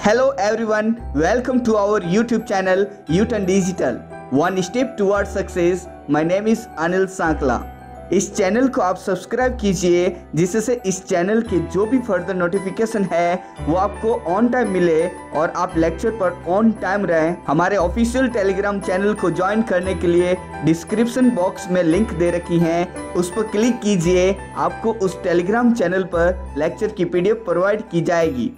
Hello everyone, welcome to our YouTube channel U-Turn Digital. One step towards success. My name is Anil Sankla. इस channel को आप subscribe कीजिए जिससे इस channel के जो भी फर्दर नोटिफिकेशन है वो आपको ऑन टाइम मिले और आप लेक्चर पर ऑन टाइम रहें। हमारे ऑफिशियल टेलीग्राम चैनल को ज्वाइन करने के लिए डिस्क्रिप्शन बॉक्स में लिंक दे रखी है, उस पर क्लिक कीजिए। आपको उस टेलीग्राम चैनल पर लेक्चर की PDF प्रोवाइड की जाएगी।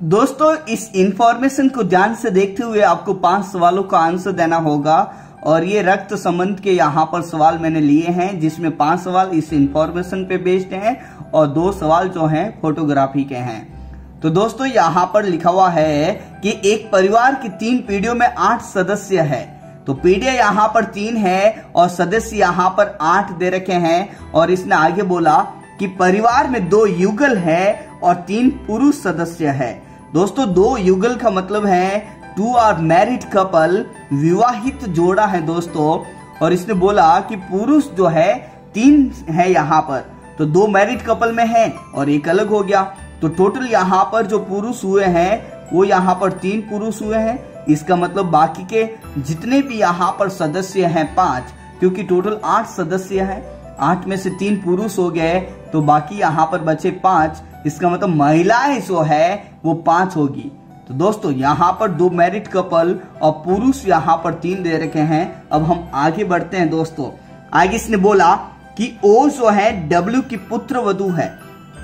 दोस्तों, इस इंफॉर्मेशन को ध्यान से देखते हुए आपको 5 सवालों का आंसर देना होगा और ये रक्त संबंध के यहाँ पर सवाल मैंने लिए हैं, जिसमें 5 सवाल इस इंफॉर्मेशन पे बेस्ड हैं और 2 सवाल जो हैं फोटोग्राफी के हैं। तो दोस्तों, यहाँ पर लिखा हुआ है कि एक परिवार की 3 पीढ़ियों में 8 सदस्य है। तो पीढ़ियां यहाँ पर 3 है और सदस्य यहाँ पर 8 दे रखे हैं। और इसने आगे बोला कि परिवार में 2 युगल है और 3 पुरुष सदस्य है। दोस्तों, 2 युगल का मतलब है 2 आर मैरिड कपल, विवाहित जोड़ा है दोस्तों। और इसने बोला कि पुरुष जो है 3 है यहाँ पर, तो 2 मैरिड कपल में है और एक अलग हो गया। तो टोटल यहाँ पर जो पुरुष हुए हैं वो यहाँ पर 3 पुरुष हुए हैं। इसका मतलब बाकी के जितने भी यहाँ पर सदस्य हैं 5, क्योंकि टोटल 8 सदस्य हैं, 8 में से 3 पुरुष हो गए तो बाकी यहाँ पर बचे 5। इसका मतलब महिलाएं जो है वो 5 होगी। तो दोस्तों, यहाँ पर 2 मैरिड कपल और पुरुष यहाँ पर 3 दे रखे हैं। अब हम आगे बढ़ते हैं दोस्तों। आगे इसने बोला कि ओ जो है W की पुत्र वधू है।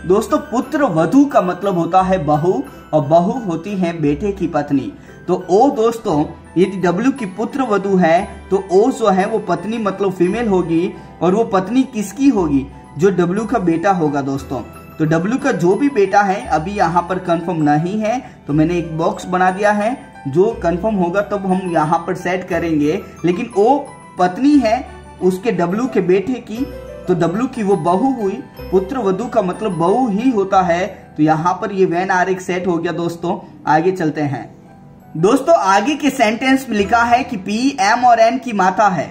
दोस्तों, पुत्र वधू का मतलब होता है बहू और बहू होती है बेटे की पत्नी। तो ओ दोस्तों, यदि W की पुत्र वधू है तो ओ जो है वो पत्नी मतलब फीमेल होगी। और वो पत्नी किसकी होगी? जो W का बेटा होगा दोस्तों। तो W का जो भी बेटा है अभी यहाँ पर कंफर्म नहीं है, तो मैंने एक बॉक्स बना दिया है। जो कंफर्म होगा तब हम यहाँ पर सेट करेंगे। लेकिन ओ पत्नी है उसके W के बेटे की, तो W की वो बहू हुई। पुत्र वधू का मतलब बहू ही होता है। तो यहाँ पर ये वेन आरेख सेट हो गया दोस्तों। आगे चलते हैं दोस्तों। आगे के सेंटेंस में लिखा है कि P M और N की माता है।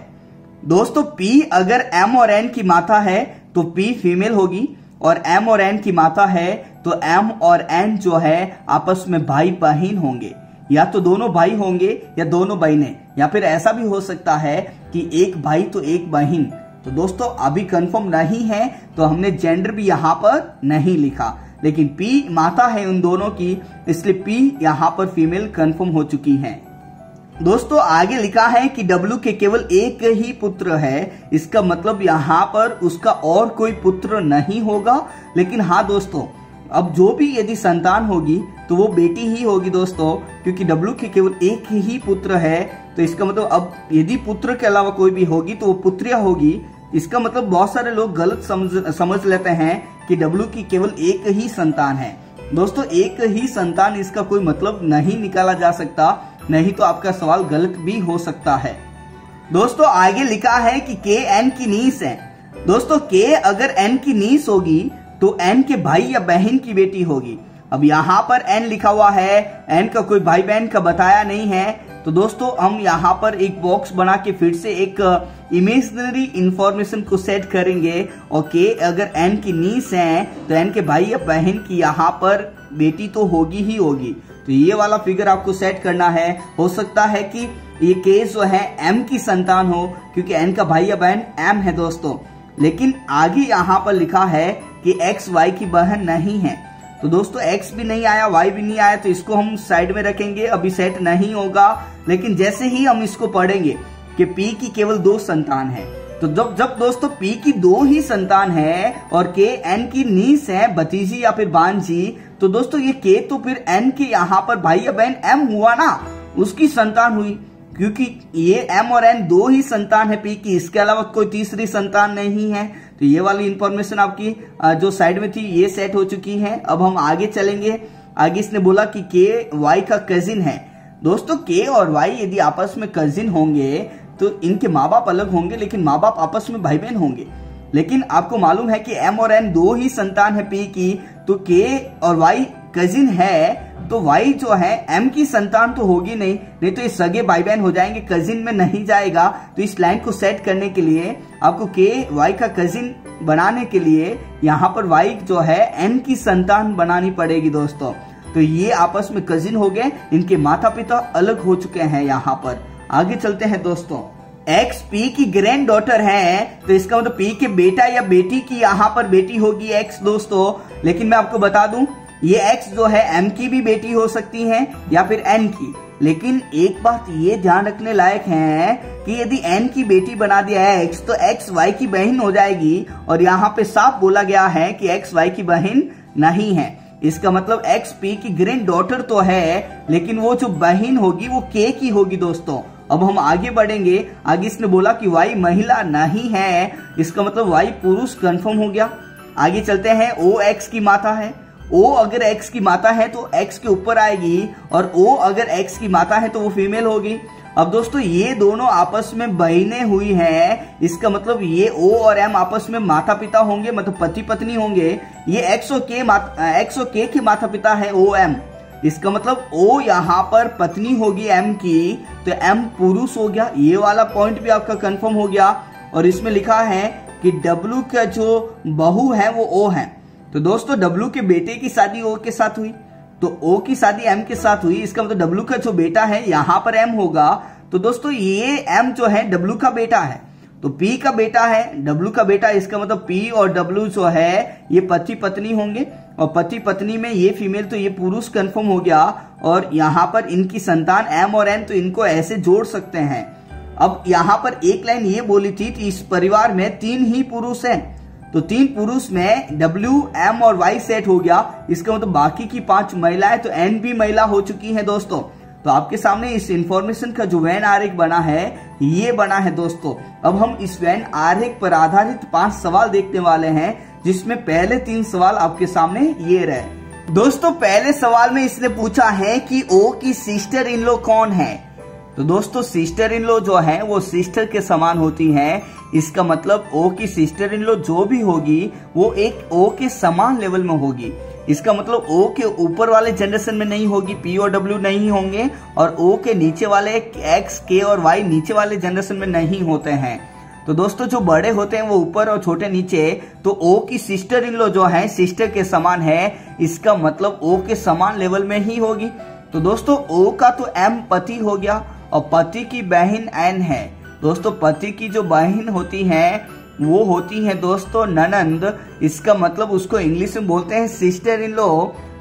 दोस्तों, P अगर M और N की माता है तो P फीमेल होगी और M और N की माता है तो M और N जो है आपस में भाई बहन होंगे। या तो दोनों भाई होंगे या दोनों बहनें, या फिर ऐसा भी हो सकता है कि एक भाई तो एक बहन। तो दोस्तों, अभी कंफर्म नहीं है तो हमने जेंडर भी यहाँ पर नहीं लिखा, लेकिन P माता है उन दोनों की, इसलिए P यहाँ पर फीमेल कंफर्म हो चुकी है। दोस्तों, आगे लिखा है कि W के केवल एक ही पुत्र है। इसका मतलब यहाँ पर उसका और कोई पुत्र नहीं होगा। लेकिन हाँ दोस्तों, अब जो भी यदि संतान होगी तो वो बेटी ही होगी दोस्तों, क्योंकि W के केवल एक ही पुत्र है। तो इसका मतलब अब यदि पुत्र के अलावा कोई भी होगी तो वो पुत्रिया होगी। इसका मतलब बहुत सारे लोग गलत समझ लेते हैं कि W की केवल एक ही संतान है। दोस्तों, एक ही संतान इसका कोई मतलब नहीं निकाला जा सकता, नहीं तो आपका सवाल गलत भी हो सकता है। दोस्तों, आगे लिखा है कि K N की नीस है। दोस्तों, K अगर N की नीस होगी तो N के भाई या बहन की बेटी होगी। अब यहाँ पर N लिखा हुआ है, N का कोई भाई बहन का बताया नहीं है। तो दोस्तों, हम यहाँ पर एक बॉक्स बना के फिर से एक इमेजिनरी इंफॉर्मेशन को सेट करेंगे। और K अगर N की नीस है तो N के भाई या बहन की यहाँ पर बेटी तो होगी ही होगी। तो ये वाला फिगर आपको सेट करना है। हो सकता है कि ये K जो है M की संतान हो, क्योंकि N का भाई या बहन M है दोस्तों। लेकिन आगे यहाँ पर लिखा है कि X Y की बहन नहीं है। तो दोस्तों, X भी नहीं आया, Y भी नहीं आया, तो इसको हम साइड में रखेंगे, अभी सेट नहीं होगा। लेकिन जैसे ही हम इसको पढ़ेंगे कि P की केवल 2 संतान है, तो जब दोस्तों P की 2 ही संतान है और K N की नीस है, भतीजी या फिर भांजी, तो दोस्तों ये K तो फिर N के यहाँ पर भाई या बहन M हुआ ना, उसकी संतान हुई। क्योंकि ये M और N 2 ही संतान है P की, इसके अलावा कोई तीसरी संतान नहीं है। तो ये वाली इंफॉर्मेशन आपकी जो साइड में थी ये सेट हो चुकी है। अब हम आगे चलेंगे। आगे इसने बोला कि K Y का कजिन है। दोस्तों, K और Y यदि आपस में कजिन होंगे तो इनके माँ बाप अलग होंगे, लेकिन माँ बाप आपस में भाई बहन होंगे। लेकिन आपको मालूम है कि M और N 2 ही संतान है P की, तो K और Y कजिन है तो Y जो है M की संतान तो होगी नहीं तो ये सगे भाई बहन हो जाएंगे, कजिन में नहीं जाएगा। तो इस लाइन को सेट करने के लिए आपको K Y का कजिन बनाने के लिए यहाँ पर Y जो है N की संतान बनानी पड़ेगी दोस्तों। तो ये आपस में कजिन हो गए, इनके माता पिता अलग हो चुके हैं। यहाँ पर आगे चलते हैं दोस्तों। एक्स पी की ग्रैंड डॉटर है, तो इसका मतलब पी के बेटा या बेटी की यहाँ पर बेटी होगी एक्स दोस्तों। लेकिन मैं आपको बता दूं, ये एक्स जो है एम की भी बेटी हो सकती है या फिर एन की। लेकिन एक बात ये ध्यान रखने लायक है कि यदि एन की बेटी बना दिया है एक्स, तो एक्स वाई की बहन हो जाएगी। और यहाँ पे साफ बोला गया है कि एक्स वाई की बहन नहीं है। इसका मतलब एक्स पी की ग्रैंड डॉटर तो है, लेकिन वो जो बहन होगी वो के की होगी दोस्तों। अब हम आगे बढ़ेंगे। आगे इसने बोला कि वाई महिला नहीं है, इसका मतलब वाई पुरुष कंफर्म हो गया। आगे चलते हैं। ओ एक्स की माता है। ओ अगर एक्स की माता है तो एक्स के ऊपर आएगी, और ओ अगर एक्स की माता है तो वो फीमेल होगी। अब दोस्तों ये दोनों आपस में बहनें हुई हैं, इसका मतलब ये ओ और एम आपस में माता पिता होंगे, मतलब पति पत्नी होंगे। ये एक्स और के के माता पिता है ओ एम, इसका मतलब ओ यहाँ पर पत्नी होगी एम की, तो एम पुरुष हो गया। ये वाला पॉइंट भी आपका कंफर्म हो गया। और इसमें लिखा है कि डब्ल्यू का जो बहू है वो ओ है। तो दोस्तों डब्ल्यू के बेटे की शादी ओ के साथ हुई, तो ओ की शादी एम के साथ हुई, इसका मतलब डब्ल्यू का जो बेटा है यहाँ पर एम होगा। तो दोस्तों ये एम जो है डब्ल्यू का बेटा है, तो पी का बेटा है डब्ल्यू का बेटा, इसका मतलब पी और डब्ल्यू जो है ये पति पत्नी होंगे। और पति पत्नी में ये फीमेल तो ये पुरुष कंफर्म हो गया। और यहाँ पर इनकी संतान एम और एन, तो इनको ऐसे जोड़ सकते हैं। अब यहाँ पर एक लाइन ये बोली थी कि इस परिवार में 3 ही पुरुष हैं, तो 3 पुरुष में डब्ल्यू एम और वाई सेट हो गया। इसका मतलब बाकी की 5 महिलाएं, तो एन भी महिला हो चुकी है दोस्तों। तो आपके सामने इस इंफॉर्मेशन का जो वेन आरेख बना है ये बना है दोस्तों। अब हम इस वेन आरेख पर आधारित 5 सवाल देखने वाले हैं, जिसमें पहले 3 सवाल आपके सामने ये रहे। दोस्तों पहले सवाल में इसने पूछा है कि ओ की सिस्टर इन लॉ कौन है। तो दोस्तों सिस्टर इन लॉ जो है वो सिस्टर के समान होती हैं, इसका मतलब ओ की सिस्टर इन लॉ जो भी होगी वो एक ओ के समान लेवल में होगी। इसका मतलब ओ के ऊपर वाले जनरेशन में नहीं होगी, पी और डब्ल्यू नहीं होंगे, और ओ के नीचे वाले एक्स के और वाई नीचे वाले जनरेशन में नहीं होते हैं। तो दोस्तों जो बड़े होते हैं वो ऊपर और छोटे नीचे, तो ओ की सिस्टर इन लॉ जो है सिस्टर के समान है, इसका मतलब ओ के समान लेवल में ही होगी। तो दोस्तों ओ का तो एम पति हो गया, और पति की बहन एन है। दोस्तों पति की जो बहन होती है वो होती है दोस्तों ननंद, इसका मतलब उसको इंग्लिश में बोलते हैं सिस्टर इन लॉ।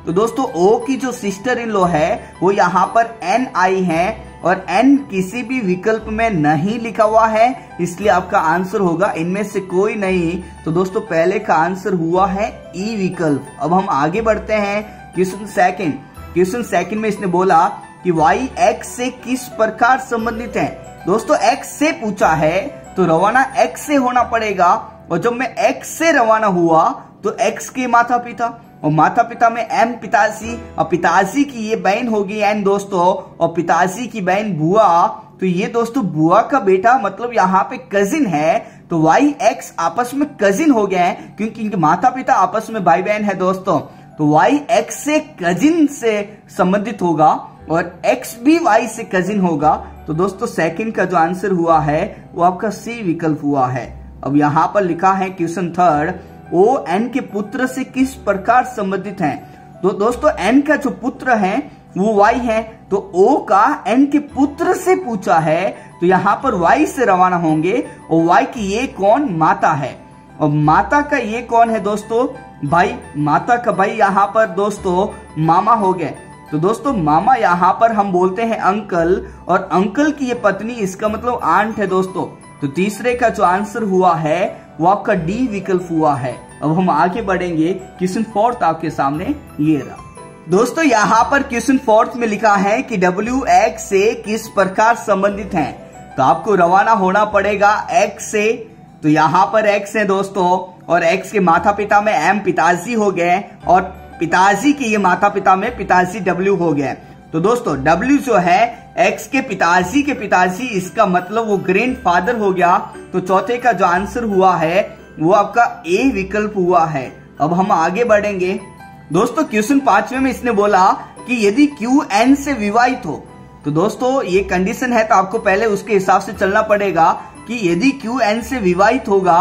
तो दोस्तों ओ की जो सिस्टर इन लॉ है वो यहाँ पर एन आई है, और एन किसी भी विकल्प में नहीं लिखा हुआ है, इसलिए आपका आंसर होगा इनमें से कोई नहीं। तो दोस्तों पहले का आंसर हुआ है ई विकल्प। अब हम आगे बढ़ते हैं क्वेश्चन सेकंड। क्वेश्चन सेकंड में इसने बोला कि वाई एक्स से किस प्रकार संबंधित है। दोस्तों एक्स से पूछा है तो रवाना एक्स से होना पड़ेगा, और जब मैं एक्स से रवाना हुआ तो एक्स के माता पिता, और माता पिता में एम पिताजी, और पिताजी की ये बहन होगी एन दोस्तों, और पिताजी की बहन बुआ, तो ये दोस्तों बुआ का बेटा मतलब यहाँ पे कजिन है। तो वाई एक्स आपस में कजिन हो गए हैं, क्योंकि इनके माता पिता आपस में भाई बहन है दोस्तों। तो वाई एक्स से कजिन से संबंधित होगा, और एक्स भी वाई से कजिन होगा। तो दोस्तों सेकंड का जो आंसर हुआ है वो आपका सी विकल्प हुआ है। अब यहाँ पर लिखा है क्वेश्चन थर्ड, ओ एन के पुत्र से किस प्रकार संबंधित हैं। तो दोस्तों एन का जो पुत्र है वो वाई है, तो ओ का एन के पुत्र से पूछा है, तो यहाँ पर वाई से रवाना होंगे। और वाई की ये कौन माता है, और माता का ये कौन है दोस्तों भाई। माता का भाई यहाँ पर दोस्तों मामा हो गए। तो दोस्तों मामा यहाँ पर हम बोलते हैं अंकल, और अंकल की ये पत्नी, इसका मतलब आंट है दोस्तों। तो तीसरे का जो आंसर हुआ है वो आपका डी विकल्प हुआ है। अब हम आगे बढ़ेंगे। क्वेश्चन फोर्थ आपके सामने ये रहा। दोस्तों यहाँ पर क्वेश्चन फोर्थ में लिखा है कि डब्ल्यू एक्स से किस प्रकार संबंधित हैं। तो आपको रवाना होना पड़ेगा एक्स से, तो यहाँ पर एक्स है दोस्तों, और एक्स के माता पिता में एम पिताजी हो गए, और पिताजी के ये माता पिता में पिताजी डब्ल्यू हो गए। तो दोस्तों डब्ल्यू जो है एक्स के पिताजी, इसका मतलब वो ग्रैंड फादर हो गया। तो चौथे का जो आंसर हुआ है वो आपका ए विकल्प हुआ है। अब हम आगे बढ़ेंगे। दोस्तों क्वेश्चन 5वें में इसने बोला कि यदि क्यू एन से विवाहित हो। तो दोस्तों ये कंडीशन है, तो आपको पहले उसके हिसाब से चलना पड़ेगा कि यदि क्यू एन से विवाहित होगा,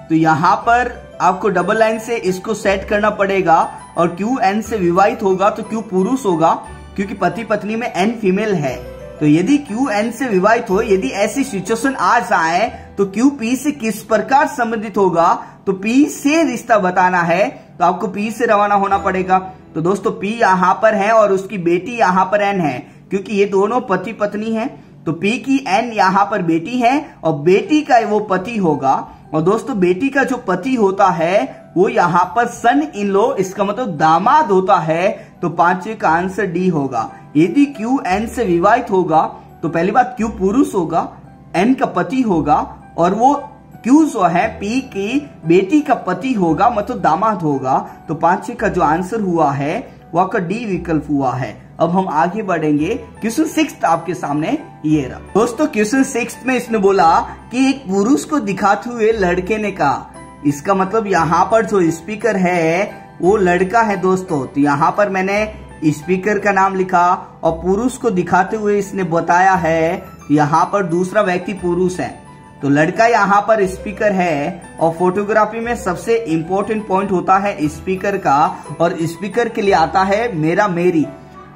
तो यहाँ पर आपको डबल लाइन से इसको सेट करना पड़ेगा। और क्यू एन से विवाहित होगा तो क्यू पुरुष होगा, क्योंकि पति पत्नी में एन फीमेल है। तो यदि क्यू एन से विवाहित हो, यदि ऐसी सिचुएशन आ जाए तो क्यू पी से किस प्रकार संबंधित होगा, तो पी से रिश्ता बताना है तो आपको पी से रवाना होना पड़ेगा। तो दोस्तों पी यहाँ पर है और उसकी बेटी यहाँ पर एन है, क्योंकि ये दोनों पति पत्नी हैं। तो पी की एन यहाँ पर बेटी है और बेटी का वो पति होगा। और दोस्तों बेटी का जो पति होता है वो यहाँ पर सन इन लॉ, इसका मतलब दामाद होता है। तो पांचवे का आंसर डी होगा। यदि क्यू एन से विवाहित होगा तो पहली बात क्यू पुरुष होगा, एन का पति होगा, और वो क्यू जो है पी की बेटी का पति होगा, मतलब दामाद होगा। तो पांचवे का जो आंसर हुआ है वो आपका डी विकल्प हुआ है। अब हम आगे बढ़ेंगे। क्वेश्चन 6 आपके सामने ये रहा। दोस्तों क्वेश्चन 6 में इसने बोला कि एक पुरुष को दिखाते हुए लड़के ने कहा, इसका मतलब यहाँ पर जो स्पीकर है वो लड़का है दोस्तों। तो यहाँ पर मैंने स्पीकर का नाम लिखा और पुरुष को दिखाते हुए इसने बताया है, यहाँ पर दूसरा व्यक्ति पुरुष है। तो लड़का यहाँ पर स्पीकर है और फोटोग्राफी में सबसे इंपॉर्टेंट पॉइंट होता है स्पीकर का, और स्पीकर के लिए आता है मेरा मेरी।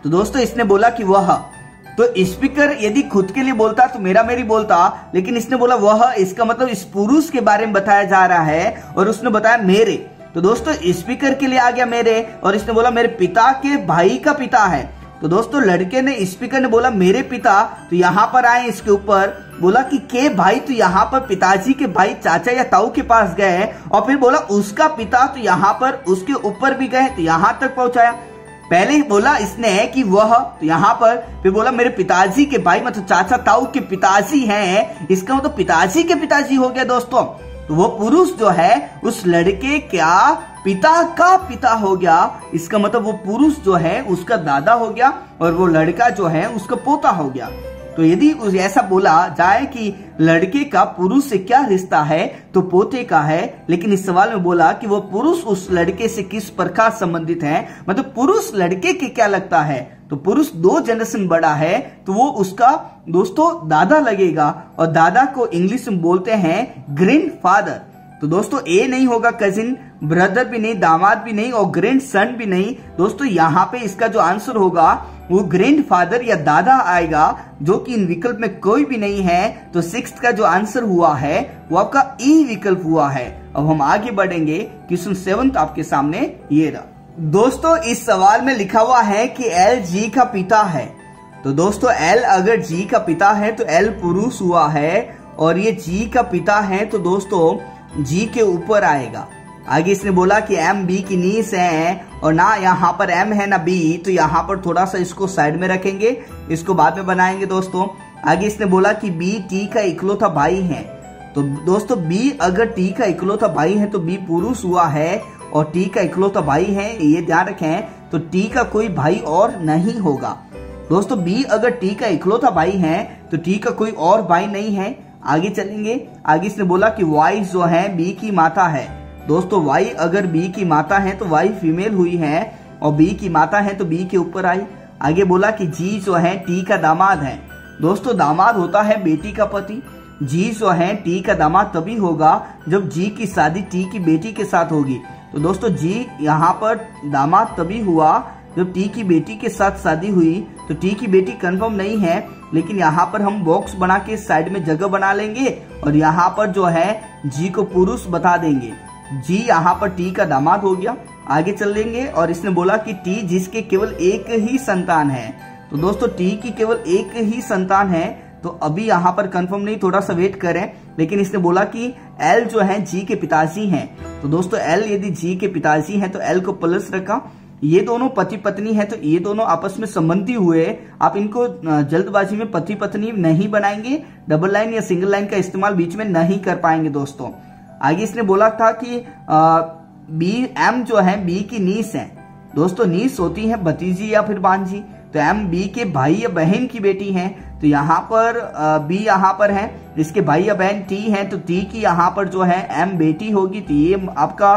तो दोस्तों इसने बोला कि वह, तो स्पीकर यदि खुद के लिए बोलता तो मेरा मेरी बोलता, लेकिन इसने बोला वह, इसका मतलब इस पुरुष के बारे में बताया जा रहा है और उसने बताया मेरे। तो दोस्तों स्पीकर के लिए आ गया मेरे, और इसने बोला मेरे पिता के भाई का पिता है। तो दोस्तों लड़के ने, स्पीकर ने बोला मेरे पिता, तो यहाँ पर आए इसके ऊपर बोला कि के भाई, तो यहाँ पर पिताजी के भाई चाचा या ताऊ के पास गए, और फिर बोला उसका पिता, तो यहाँ पर उसके ऊपर भी गए, तो यहाँ तक पहुंचाया। पहले बोला इसने कि वह, तो यहाँ पर फिर बोला मेरे पिताजी के भाई, मतलब चाचा ताऊ के पिताजी हैं, इसका मतलब पिताजी के पिताजी हो गया दोस्तों। तो वो पुरुष जो है उस लड़के क्या पिता का पिता हो गया, इसका मतलब वो पुरुष जो है उसका दादा हो गया और वो लड़का जो है उसका पोता हो गया। तो यदि ऐसा बोला जाए कि लड़के का पुरुष से क्या रिश्ता है, तो पोते का है। लेकिन इस सवाल में बोला कि वो पुरुष उस लड़के से किस प्रकार संबंधित है, मतलब पुरुष लड़के के क्या लगता है। तो पुरुष 2 जनरेशन बड़ा है तो वो उसका दोस्तों दादा लगेगा, और दादा को इंग्लिश में बोलते हैं ग्रैंड फादर। तो दोस्तों ए नहीं होगा, कजिन, ब्रदर भी नहीं, दामाद भी नहीं और ग्रैंड सन भी नहीं। दोस्तों यहाँ पे इसका जो आंसर होगा वो ग्रैंड फादर या दादा आएगा, जो कि इन विकल्प में कोई भी नहीं है। तो 6 का जो आंसर हुआ है वो आपका ई विकल्प हुआ है। अब हम आगे बढ़ेंगे। क्वेश्चन 7 आपके सामने ये रहा। दोस्तों इस सवाल में लिखा हुआ है कि एल जी का पिता है। तो दोस्तों एल अगर जी का पिता है तो एल पुरुष हुआ है, और ये जी का पिता है तो दोस्तों जी के ऊपर आएगा। आगे इसने बोला कि एम बी की नीस है, और ना यहाँ पर एम है ना बी, तो यहाँ पर थोड़ा सा इसको साइड में रखेंगे, इसको बाद में बनाएंगे दोस्तों। आगे इसने बोला कि बी टी का इकलौता भाई है। तो दोस्तों बी अगर टी का इकलौता भाई है तो बी पुरुष हुआ है, और टी का इकलौता भाई है, ये ध्यान रखें। तो टी का कोई भाई और नहीं होगा दोस्तों। बी अगर टी का इकलौता भाई है तो टी का कोई और भाई नहीं है। आगे चलेंगे। आगे इसने बोला कि वाई जो है बी की माता है। दोस्तों वाई अगर बी की माता है तो वाई फीमेल हुई है, और बी की माता है तो बी के ऊपर आई। आगे बोला कि जी जो है टी का दामाद है। दोस्तों दामाद होता है बेटी का पति। जी जो है टी का दामाद तभी होगा जब जी की शादी टी की बेटी के साथ होगी। तो दोस्तों जी यहाँ पर दामाद तभी हुआ जब टी की बेटी के साथ शादी हुई। तो टी की बेटी कंफर्म नहीं है, लेकिन यहाँ पर हम बॉक्स बना के साइड में जगह बना लेंगे, और यहाँ पर जो है जी को पुरुष बता देंगे। जी यहाँ पर टी का दामाद हो गया। आगे चल लेंगे, और इसने बोला कि टी जिसके केवल एक ही संतान है। तो दोस्तों टी की केवल एक ही संतान है, तो अभी यहाँ पर कंफर्म नहीं, थोड़ा सा वेट करें। लेकिन इसने बोला कि एल जो है जी के पिताजी हैं। तो दोस्तों एल यदि जी के पिताजी हैं तो एल को प्लस रखा। ये दोनों पति पत्नी है तो ये दोनों आपस में संबंधी हुए। आप इनको जल्दबाजी में पति पत्नी नहीं बनाएंगे, डबल लाइन या सिंगल लाइन का इस्तेमाल बीच में नहीं कर पाएंगे दोस्तों। आगे इसने बोला था कि बी एम जो है बी की नीस है। दोस्तों नीस होती है भतीजी या फिर भांजी। तो एम बी के भाई या बहन की बेटी है। तो यहाँ पर बी यहाँ पर है, इसके भाई या बहन टी है, तो टी की यहाँ पर जो है एम बेटी होगी। तो ये आपका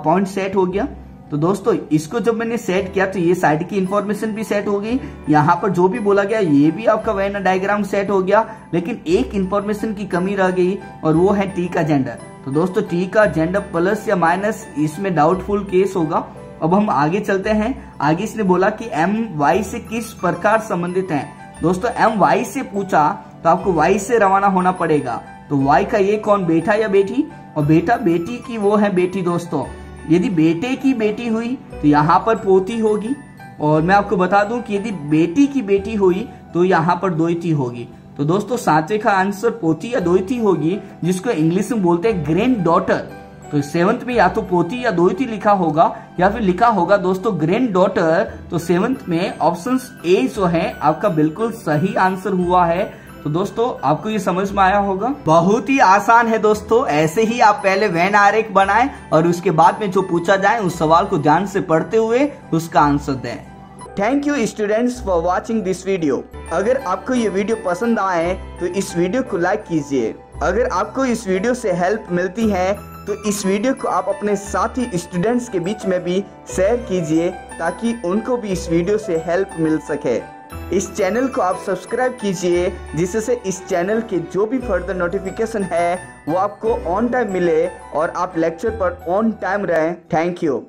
पॉइंट सेट हो गया। तो दोस्तों इसको जब मैंने सेट किया तो ये साइड की इंफॉर्मेशन भी सेट हो गई, यहाँ पर जो भी बोला गया ये भी आपका वेन डायग्राम सेट हो गया। लेकिन एक इंफॉर्मेशन की कमी रह गई, और वो है टी का जेंडर। तो दोस्तों टी का जेंडर प्लस या माइनस, इसमें डाउटफुल केस होगा। अब हम आगे चलते हैं। आगे इसने बोला कि m y से किस प्रकार संबंधित है। दोस्तों m y से पूछा तो आपको y से रवाना होना पड़ेगा। तो y का ये कौन, बेटा या बेटी, और बेटा बेटी की वो है बेटी। दोस्तों यदि बेटे की बेटी हुई तो यहाँ पर पोती होगी, और मैं आपको बता दूं कि यदि बेटी की बेटी हुई तो यहाँ पर दोहिती होगी। तो दोस्तों सातवें का आंसर पोती या दोहिती होगी, जिसको इंग्लिश में बोलते हैं ग्रैंड डॉटर। तो सेवंथ में या तो पोती या दोहिती लिखा होगा या फिर लिखा होगा दोस्तों ग्रैंड डॉटर। तो सेवंथ में ऑप्शन ए जो है आपका बिल्कुल सही आंसर हुआ है। तो दोस्तों आपको ये समझ में आया होगा, बहुत ही आसान है दोस्तों। ऐसे ही आप पहले वेन आरेख बनाएं और उसके बाद में जो पूछा जाए उस सवाल को ध्यान से पढ़ते हुए उसका आंसर दें। Thank you students for watching this video. अगर आपको ये वीडियो पसंद आए तो इस वीडियो को लाइक कीजिए। अगर आपको इस वीडियो से हेल्प मिलती है तो इस वीडियो को आप अपने साथी स्टूडेंट्स के बीच में भी शेयर कीजिए, ताकि उनको भी इस वीडियो से हेल्प मिल सके। इस चैनल को आप सब्सक्राइब कीजिए, जिससे इस चैनल के जो भी फर्दर नोटिफिकेशन है वो आपको ऑन टाइम मिले और आप लेक्चर पर ऑन टाइम रहें। Thank you.